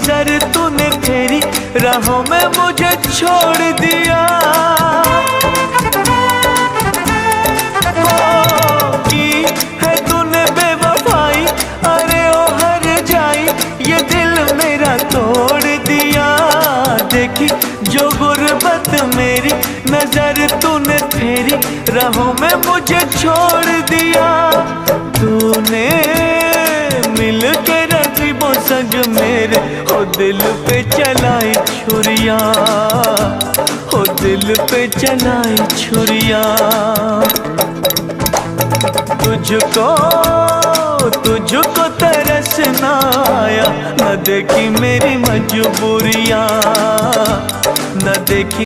नजर तूने फेरी, राहों में मुझे छोड़ दिया। की है तूने बेवफाई, अरे ओ हर जाई, ये दिल मेरा तोड़ दिया। देखी जो गुर्बत मेरी, नजर तूने फेरी, राहों में मुझे छोड़ दिया। तूने मिल के रकीबों संग मेरे, ओ दिल पे चलाई छुरियां, ओ दिल पे चलाई छुरियां। तुझको तरस ना आया, न देखी मेरी मजबूरियां, न देखी